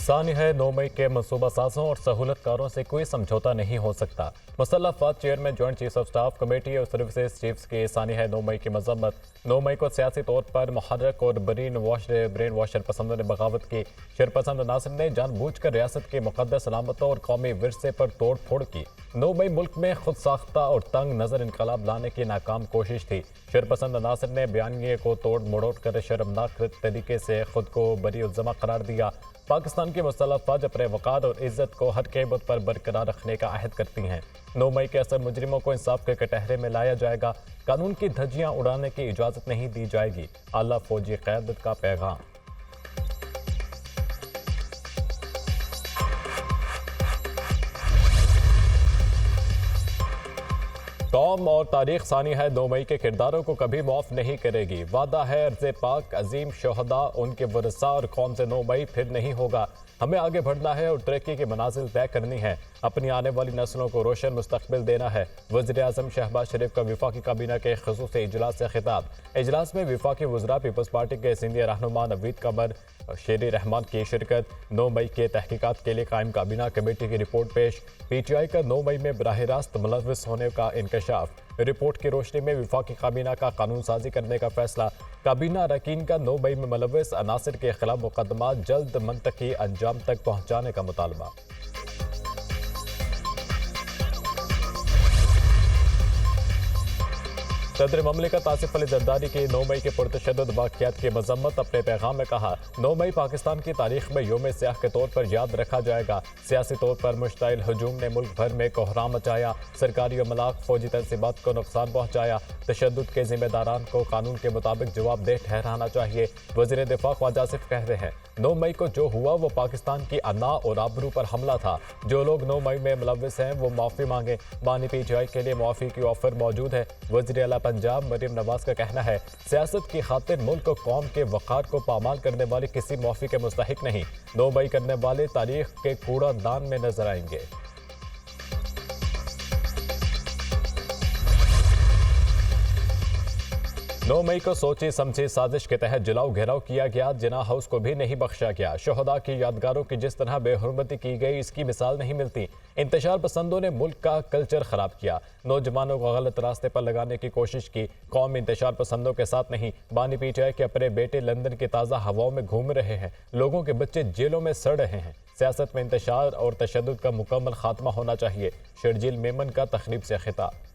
सानी है 9 मई के मनसूबा साजों और सहूलतकारों से कोई समझौता नहीं हो सकता। मुसल्लह अफवाज chairman joint chief of staff committee और सर्विसेज चीफ्स की सानी है 9 मई की मजम्मत। 9 मई को सियासी तौर पर मुहर्रक और ब्रेन वॉशर पसंदों ने बगावत की। शरपसंद अनासर ने जानबूझकर रियासत की मुकद्दस सलामतों और कौमी विरसे पर तोड़ फोड़ की। 9 मई मुल्क में खुद साख्ता और तंग नजर इनकलाब लाने की नाकाम कोशिश थी। शरपसंद अनासर ने बयानिए को तोड़ मरोड़ कर शर्मनाक तरीके से खुद को बरी उज़्ज़मा करार दिया। पाकिस्तान की मुसल्लह अफवाज अपने वक़ार और इज्जत को हर क़ीमत पर बरकरार रखने का अहद करती हैं। 9 मई के असर मुजरिमों को इंसाफ के कटहरे में लाया जाएगा। कानून की धज्जियां उड़ाने की इजाज़त नहीं दी जाएगी। आला फौजी क़यादत का पैगाम। कौम और तारीख सानी है 9 मई के किरदारों को कभी माफ़ नहीं करेगी। वादा है अर्ज़ पाक अजीम शोहदा उनके वरसा और कौम से 9 मई फिर नहीं होगा। हमें आगे बढ़ना है और तरक्की की मनाजिल तय करनी है। अपनी आने वाली नस्लों को रोशन मुस्तकबिल देना है। वज़ीर आज़म शहबाज शरीफ का वफाकी काबीना के ख़ुसूसी इजलास से खिताब। इजलास में वफाकी वज़रा पीपल्स पार्टी के सीनियर रहनुमा नवीद कमर शेरी रहमान की शिरकत। 9 मई के तहकीकात के लिए कायम काबीना कमेटी की रिपोर्ट पेश। PTI का 9 मई में बराह रास्त मुलव्वस होने का इंकशाफ। रिपोर्ट की रोशनी में वफाकी काबीना का कानून साजी करने का फैसला। काबीना अरकान का 9 मई में मुलव्वस अनासर के खिलाफ मुकदमा जल्द मंतकी अंजाम तक पहुँचाने का मुतालबा। सदर ममलिकत आसिफ अली जरदारी की 9 मई के पुरतशद्दुद वाक़यात की मजम्मत। अपने पैगाम में कहा 9 मई पाकिस्तान की तारीख में यौम स्याह के तौर पर याद रखा जाएगा। सियासी तौर पर मुश्ताइल हजूम ने मुल्क भर में कोहराम मचाया। सरकारी अमलाक फौजी तनसीबात को नुकसान पहुँचाया। तशद्दुद के जिम्मेदारान को कानून के मुताबिक जवाबदेह ठहराना चाहिए। वज़ीर दिफा ख्वाजा आसिफ कह रहे हैं 9 मई को जो हुआ वो पाकिस्तान की अन्ना और आबरू पर हमला था। जो लोग 9 मई में मुलव्वस हैं वो माफ़ी मांगे। बानी PTI के लिए माफ़ी की ऑफर मौजूद है। वज़ीर आला पंजाब मरीम नवाज का कहना है सियासत की खातिर मुल्क और कौम के वक़ार को पामाल करने वाले किसी माफ़ी के मुस्तहिक नहीं। 9 मई करने वाले तारीख के कूड़ा दान में नजर आएंगे। नौ मई को सोची समझी साजिश के तहत जलाओ घेराव किया गया। जिना हाउस को भी नहीं बख्शा गया। शोहदा की यादगारों की जिस तरह बेहुरमती की गई इसकी मिसाल नहीं मिलती। इंतशार पसंदों ने मुल्क का कल्चर खराब किया। नौजवानों को गलत रास्ते पर लगाने की कोशिश की। कौम इंतशार पसंदों के साथ नहीं। बानी PTI के अपने बेटे लंदन की ताज़ा हवाओं में घूम रहे हैं। लोगों के बच्चे जेलों में सड़ रहे हैं। सियासत में इंतशार और तशद्दुद का मुकम्मल खात्मा होना चाहिए। शर्जील मेमन का तकरीब से खिताब।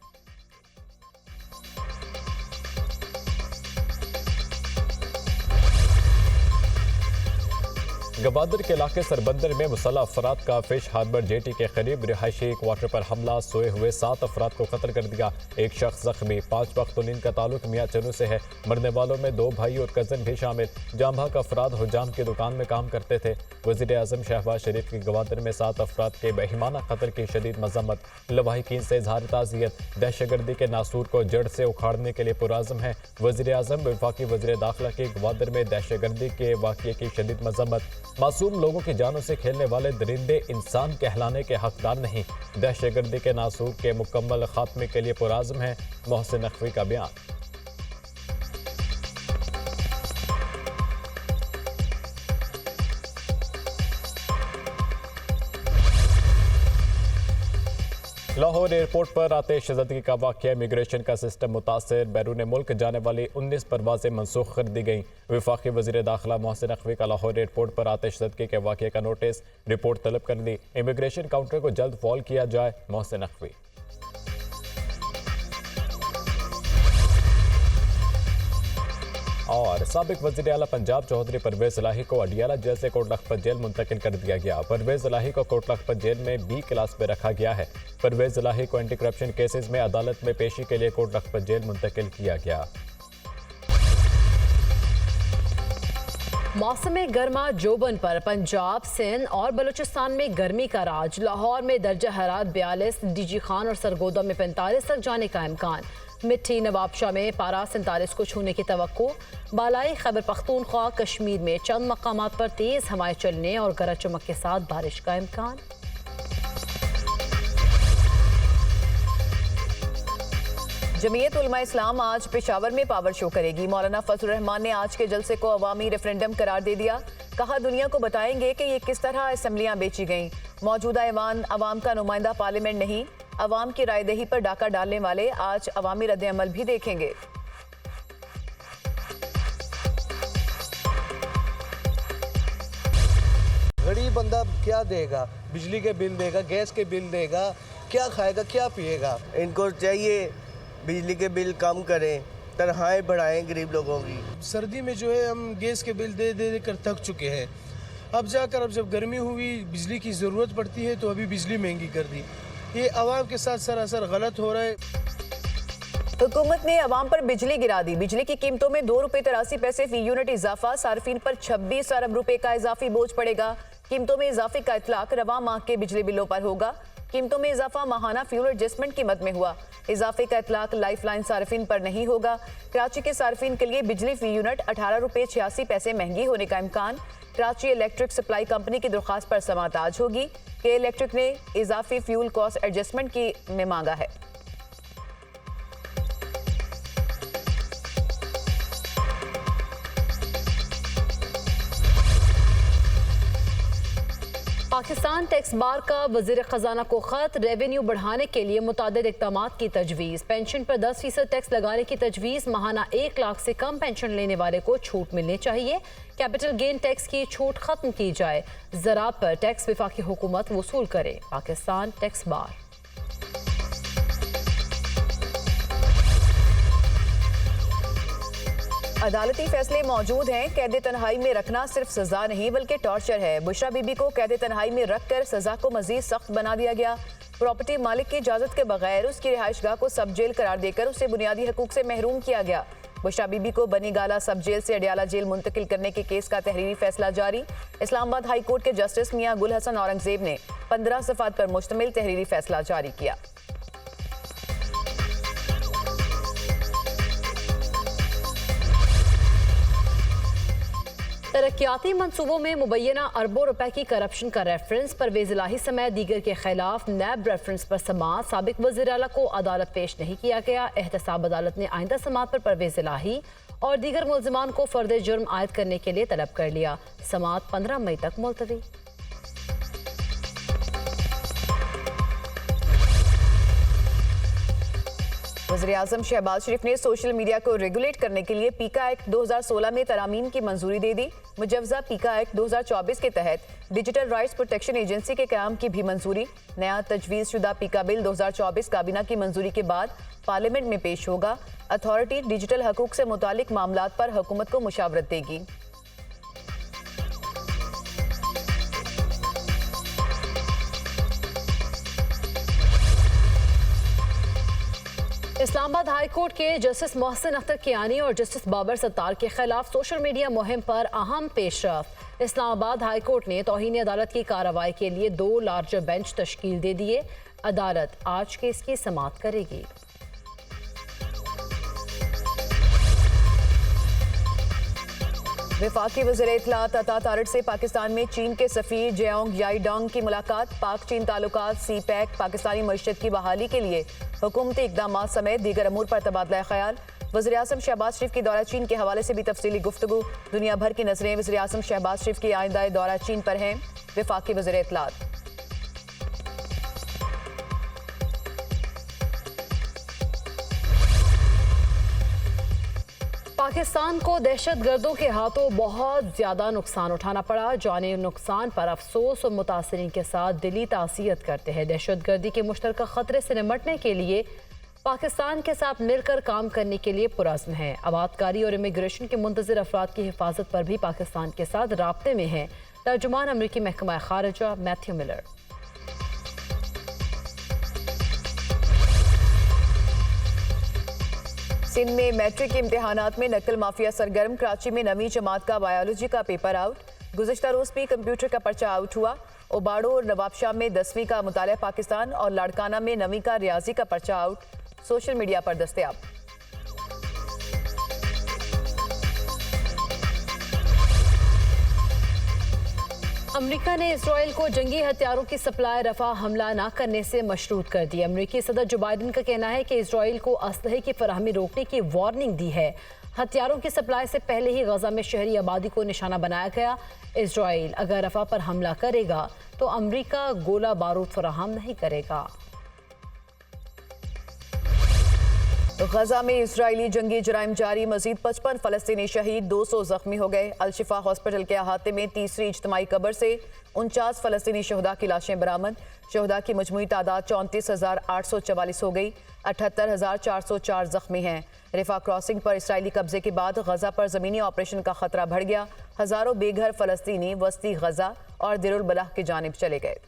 गवादर के इलाके सरबंदर में मुसल्लह अफराद का फिश हार्बर जेटी के करीब रिहायशी क्वार्टर पर हमला। सोए हुए 7 अफराद को कत्ल कर दिया। एक शख्स जख्मी। 5 वक्त नींद का ताल्लुक मियाँ चनू से है। मरने वालों में 2 भाई और कजन भी शामिल। जाम भाग अफराद हुजाम की दुकान में काम करते थे। वज़ीर आज़म शहबाज शरीफ की गवादर में 7 अफराद के बेईमाना कत्ल की शदीद मजम्मत। लवाहिकीन से इजहार ताज़ियत। दहशतगर्दी के नासूर को जड़ से उखाड़ने के लिए पुराज़म है। वज़ीर आज़म वफाकी वज़ीर दाखिला की गवादर में दहशतगर्दी के वाक़ये की शदीद मजम्मत। मासूम लोगों की जानों से खेलने वाले दरिंदे इंसान कहलाने के हकदार नहीं। दहशतगर्दी के नासूर के मुकम्मल खात्मे के लिए पुराज़म है। मोहसिन नकवी का बयान। लाहौर एयरपोर्ट पर आतिशज़दगी का वाक़या। इमिग्रेशन का सिस्टम मुतासर। बैरून मुल्क जाने वाली 19 परवाजें मनसूख कर दी गईं। वफाकी वज़ीर दाखिला मोहसिन नकवी का लाहौर एयरपोर्ट पर आतिशज़दगी के वाक़ये का नोटिस। रिपोर्ट तलब कर दी। इमिग्रेशन काउंटर को जल्द फॉल किया जाए। मोहसिन नकवी। और साबिक वज़ीर आला पंजाब चौधरी परवेज़ इलाही को अडियाला जेल से कोट लखपत जेल मुंतकिल कर दिया गया। परवेज़ इलाही को कोट लखपत जेल में B क्लास में रखा गया है। परवेज़ इलाही को एंटी करप्शन केसेस में अदालत में पेशी के लिए कोट लखपत जेल मुंतकिल किया गया। मौसम गर्मा जोबन पर पंजाब, सिंध और बलूचिस्तान में गर्मी का राज। लाहौर में दर्जा हरारत 42, DG खान और सरगोदा में 45 तक जाने का इम्कान। मिट्टी नवाबशाह में पारा 47 को छूने की तवक्को। बालाई खैबर पख्तूनख्वा कश्मीर में चंद मकामात पर तेज हवाएं चलने और गरज चमक के साथ बारिश का इम्कान। जमीयत उलमा इस्लाम आज पेशावर में पावर शो करेगी। मौलाना फजल रहमान ने आज के जलसे को अवामी रेफरेंडम करार दे दिया। कहा, दुनिया को बताएंगे कि ये किस तरह असम्बलियां बेची गईं। मौजूदा ऐवान अवाम का नुमाइंदा पार्लियामेंट नहीं, अवाम की रायदही पर डाका डालने वाले आज अवामी रद्द-ए-अमल भी देखेंगे। गरीब बंदा क्या देगा? बिजली के बिल देगा, गैस के बिल देगा, क्या खाएगा, क्या पिएगा? इनको चाहिए बिजली के बिल कम करें, तनख्वाहें बढ़ाएं गरीब लोगों की। सर्दी में जो है हम गैस के बिल दे दे कर थक चुके हैं। अब जाकर अब जब गर्मी हुई, बिजली की ज़रूरत पड़ती है तो अभी बिजली महंगी कर दी। ये आवाम के साथ सरासर गलत हो रहा है। हुकूमत ने अवाम पर बिजली गिरा दी। बिजली की कीमतों में ₹2.83 फी यूनिट इजाफा। सार्फिन पर 26 अरब रुपए का इजाफी बोझ पड़ेगा। कीमतों में इजाफे का इतलाक रवा माह के बिजली बिलों पर होगा। कीमतों में इजाफा माहाना फ्यूल एडजस्टमेंट कीमत में हुआ। इजाफे का इतलाक लाइफलाइन सार्फिन पर नहीं होगा। कराची के सार्फिन के लिए बिजली फी यूनिट ₹18.86 महंगी होने का इम्कान। कराची इलेक्ट्रिक सप्लाई कंपनी की दरख्वास्त पर समाअत आज होगी। के इलेक्ट्रिक ने इजाफी फ्यूल कॉस्ट एडजस्टमेंट की में मांगा है। पाकिस्तान टैक्स बार का वजीर खजाना को खत। रेवेन्यू बढ़ाने के लिए मुतादिद इक़दाम की तजवीज़। पेंशन पर 10% टैक्स लगाने की तजवीज़। माहाना 1 लाख से कम पेंशन लेने वाले को छूट मिलनी चाहिए। कैपिटल गेन टैक्स की छूट खत्म की जाए। ज़राअत पर टैक्स वफाकी हुकूमत वसूल करे। Pakistan tax bar. अदालती फैसले मौजूद हैं। कैद तन्हाई में रखना सिर्फ सजा नहीं बल्कि टॉर्चर है। बुशरा बीबी को कैद तन्हाई में रखकर सजा को मजीद सख्त बना दिया गया। प्रॉपर्टी मालिक की इजाजत के बगैर उसकी रिहाइशगाह को सब जेल करार देकर उसे बुनियादी हकूक से महरूम किया गया। बुशरा बीबी को बनी गाला सब जेल से अडियाला जेल मुंतकिल करने के केस का तहरीरी फैसला जारी। इस्लामाबाद हाई कोर्ट के जस्टिस मियां गुल हसन औरंगजेब ने 15 सफ़ात पर मुश्तमिल तहरीरी फैसला जारी किया। तरक्याती मंसूबों में मुबैना अरबों रुपए की करप्शन का रेफरेंस। परवेज इलाही समेत दीगर के खिलाफ नैब रेफरेंस पर समाअत। साबिक वज़ीर आला को अदालत पेश नहीं किया गया। एहतसाब अदालत ने आइंदा समाअत पर परवेज इलाही और दीगर मुल्ज़िमान को फर्द जुर्म आयद करने के लिए तलब कर लिया। समाअत 15 मई तक मुलतवी। वज़ीर-ए-आज़म शहबाज शरीफ ने सोशल मीडिया को रेगुलेट करने के लिए पीका एक्ट 2016 में तरामीम की मंजूरी दे दी। मुजव्वज़ा पीका एक्ट 2024 के तहत डिजिटल राइट्स प्रोटेक्शन एजेंसी के क़याम की भी मंजूरी। नया तजवीज़ शुदा पीका बिल 2024 काबीना की मंजूरी के बाद पार्लियामेंट में पेश होगा। अथॉरिटी डिजिटल हकूक से मुतालिक मामलात पर हुकूमत को मुशावरत देगी। इस्लामाबाद हाई कोर्ट के जस्टिस मोहसिन अख्तर कियानी और जस्टिस बाबर सत्तार के खिलाफ सोशल मीडिया मुहिम पर अहम पेशरफ। इस्लामाबाद हाई कोर्ट ने तौहीन अदालत की कार्रवाई के लिए 2 लार्जर बेंच तश्कील दे दिए। अदालत आज केस की समाअत करेगी। वफाकी वज़ीर इत्तलात अता तारड़ से पाकिस्तान में चीन के सफ़ीर जेओंग याईडोंग की मुलाकात। पाक चीन ताल्लुकात सी-पैक पाकिस्तानी मईशत की बहाली के लिए हुकूमती इक़दामात समेत दीगर अमूर पर तबादला ख्याल। वज़ीर-ए-आज़म शहबाज शरीफ की दौरा चीन के हवाले से भी तफसीली गुफ्तगू। दुनिया भर की नज़रें वज़ीर-ए-आज़म शहबाज शरीफ की आइंदा दौरा चीन पर हैं। वफाकी वज़ीर इत्तलात पाकिस्तान को दहशतगर्दों के हाथों बहुत ज्यादा नुकसान उठाना पड़ा। जानी नुकसान पर अफसोस और मुतासरीन के साथ दिली तासियत करते हैं। दहशतगर्दी के मुश्तरका खतरे से निमटने के लिए पाकिस्तान के साथ मिलकर काम करने के लिए पुरज़्म है। आबादकारी और इमिग्रेशन के मुंतज़िर अफराद की हिफाजत पर भी पाकिस्तान के साथ राब्ते में है। तर्जुमान अमरीकी महकमा खारजा मैथ्यू मिलर। सिंध में मैट्रिक के इम्तिहानात में नकल माफिया सरगर्म। कराची में 9वीं जमात का बायोलॉजी का पेपर आउट। गुज़िश्ता रोज़ भी कंप्यूटर का पर्चा आउट हुआ। ओबाड़ो और नवाबशाह में 10वीं का मुतालिया पाकिस्तान और लाड़काना में 9वीं का रियाजी का पर्चा आउट। सोशल मीडिया पर दस्तयाब। अमेरिका ने इसराइल को जंगी हथियारों की सप्लाई रफा हमला न करने से मशरूत कर दी। अमेरिकी सदर जो बाइडेन का कहना है कि इसराइल को असलहे की फराहमी रोकने की वार्निंग दी है। हथियारों की सप्लाई से पहले ही गजा में शहरी आबादी को निशाना बनाया गया। इसराइल अगर रफा पर हमला करेगा तो अमेरिका गोला बारूद फराहम नहीं करेगा। गजा में इजरायली जंगी जराइम जारी, मजीद 55 फलस्तीनी शहीद, 200 जख्मी हो गए। अल-शिफा हॉस्पिटल के अहाते में तीसरी इज्तिमाई कब्र से 49 फलस्तीनी शहदा की लाशें बरामद। शहदा की मजमूई तादाद 34,844 हो गई। 78,404 जख्मी हैं। रिफा क्रॉसिंग पर इसराइली कब्जे के बाद गजा पर जमीनी ऑपरेशन का खतरा बढ़ गया। हजारों बेघर फलस्तीनी वस्ती गजा और दिरुल बलाह की जानिब चले गए।